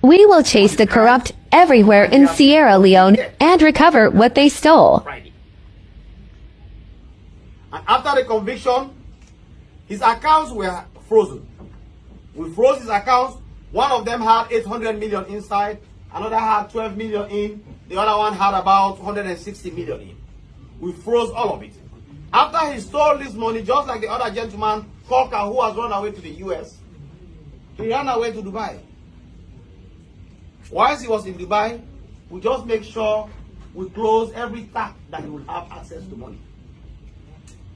We will chase the corrupt everywhere in Sierra Leone and recover what they stole. And after the conviction, his accounts were frozen. We froze his accounts. One of them had 800 million inside, another had 12 million in, the other one had about 160 million in. We froze all of it. After he stole this money, just like the other gentleman, Corker, who has run away to the US, he ran away to Dubai. Whilst he was in Dubai, we just make sure we close every tap that he will have access to money.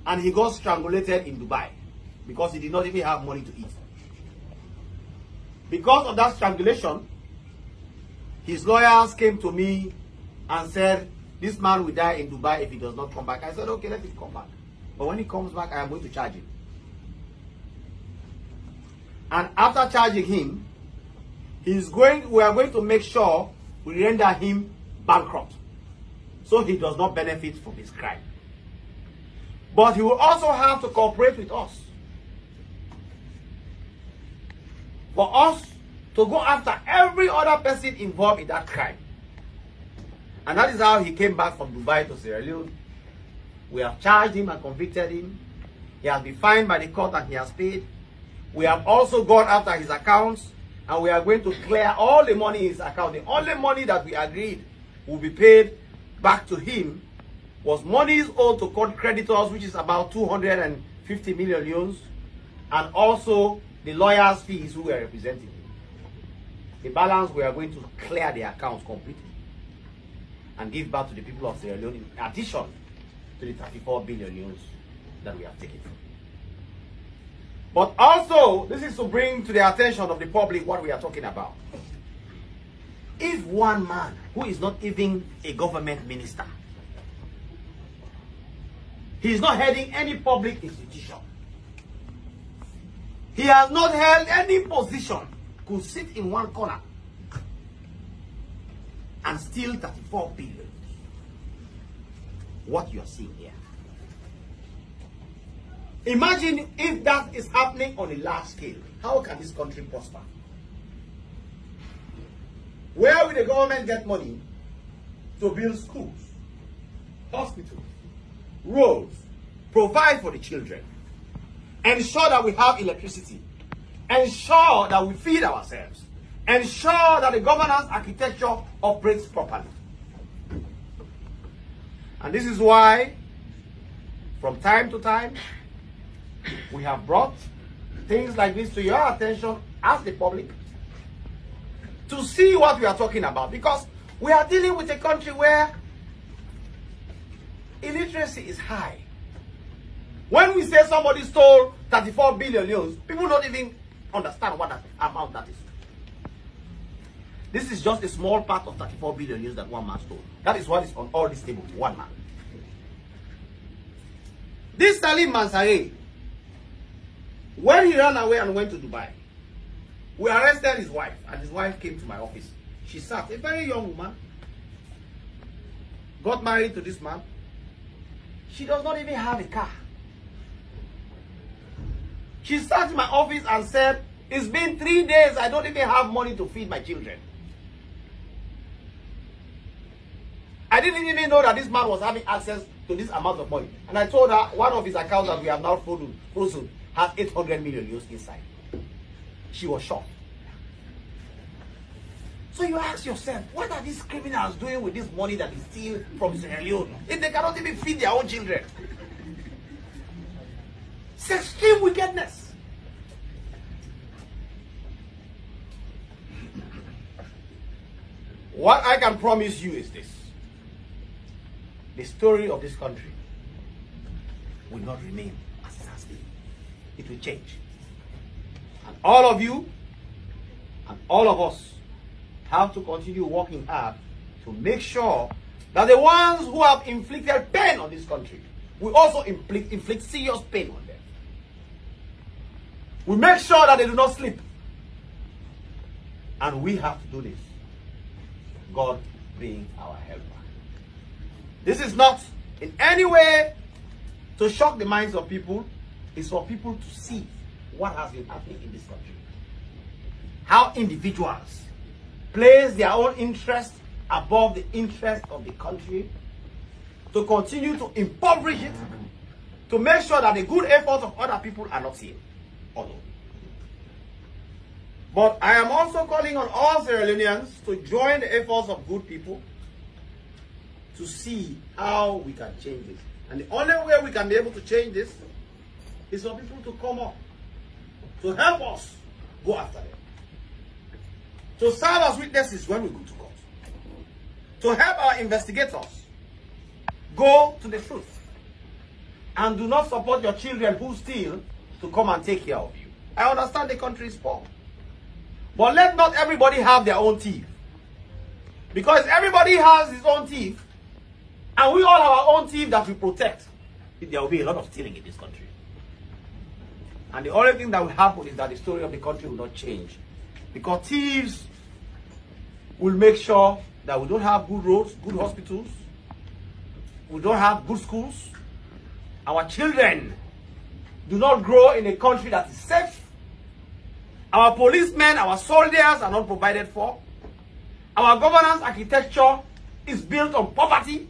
And he got strangulated in Dubai because he did not even have money to eat. Because of that strangulation, his lawyers came to me and said, this man will die in Dubai if he does not come back. I said, okay, let him come back. But when he comes back, I am going to charge him. And after charging him, we are going to make sure we render him bankrupt, so he does not benefit from his crime. But he will also have to cooperate with us for us to go after every other person involved in that crime. And that is how he came back from Dubai to Sierra Leone. We have charged him and convicted him. He has been fined by the court and he has paid. We have also gone after his accounts, and we are going to clear all the money in his account. The only money that we agreed will be paid back to him was monies owed to creditors, which is about 250 million euros, and also the lawyers' fees who were representing him. The balance, we are going to clear the accounts completely and give back to the people of Sierra Leone in addition to the 34 billion euros that we have taken. But also, this is to bring to the attention of the public what we are talking about. If one man who is not even a government minister, he is not heading any public institution, he has not held any position, could sit in one corner and steal 34 billion. What you are seeing here. Imagine if that is happening on a large scale. How can this country prosper? Where will the government get money to build schools, hospitals, roads, provide for the children, ensure that we have electricity, ensure that we feed ourselves, ensure that the governance architecture operates properly? And this is why, from time to time, we have brought things like this to your attention as the public to see what we are talking about, because we are dealing with a country where illiteracy is high. When we say somebody stole 34 billion euros, people don't even understand what that amount that is. This is just a small part of 34 billion euros that one man stole. That is what is on all this table, one man. This Salim Mansare, when he ran away and went to Dubai, we arrested his wife, and his wife came to my office. She sat, a very young woman, got married to this man. She does not even have a car. She sat in my office and said, it's been 3 days, I don't even have money to feed my children. I didn't even know that this man was having access to this amount of money. And I told her one of his accounts that we have now frozen has 800 million euros inside. She was shocked. So you ask yourself, what are these criminals doing with this money that is stealing from Sierra Leone if they cannot even feed their own children? It's extreme wickedness. What I can promise you is this: the story of this country will not remain as it has been. It will change. And all of you and all of us have to continue working hard to make sure that the ones who have inflicted pain on this country will also inflict serious pain on them. We make sure that they do not sleep. And we have to do this, God being our helper. This is not in any way to shock the minds of people. It's for people to see what has been happening in this country. How individuals place their own interest above the interest of the country, to continue to impoverish it, to make sure that the good efforts of other people are not seen. Although. But I am also calling on all Sierra Leoneans to join the efforts of good people to see how we can change this. And the only way we can be able to change this is for people to come up, to help us go after them, to serve as witnesses when we go to court, to help our investigators go to the truth, and do not support your children who steal to come and take care of you. I understand the country is poor, but let not everybody have their own thief, because everybody has his own thief, and we all have our own thief that we protect. There will be a lot of stealing in this country. And the only thing that will happen is that the story of the country will not change. Because thieves will make sure that we don't have good roads, good hospitals, we don't have good schools. Our children do not grow in a country that is safe. Our policemen, our soldiers are not provided for. Our governance architecture is built on poverty.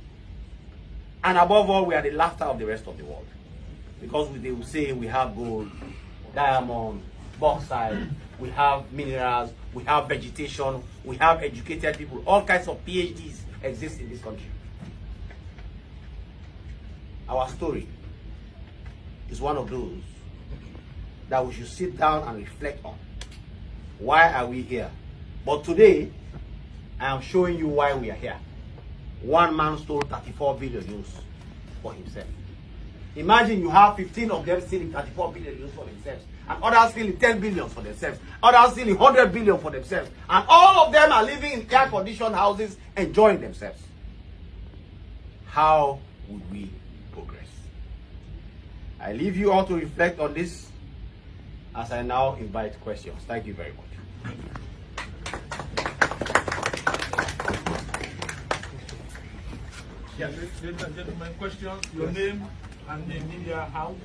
And above all, we are the laughter of the rest of the world. Because they will say we have gold, diamond, bauxite, we have minerals, we have vegetation, we have educated people. All kinds of PhDs exist in this country. Our story is one of those that we should sit down and reflect on. Why are we here? But today, I am showing you why we are here. One man stole 34 billion euros for himself. Imagine you have 15 of them stealing 34 billion euros for themselves, and others stealing 10 billion for themselves, others stealing 100 billion for themselves, and all of them are living in air-conditioned houses enjoying themselves. How would we progress? I leave you all to reflect on this as I now invite questions. Thank you very much. Yes, ladies and gentlemen, questions, your name and the media house.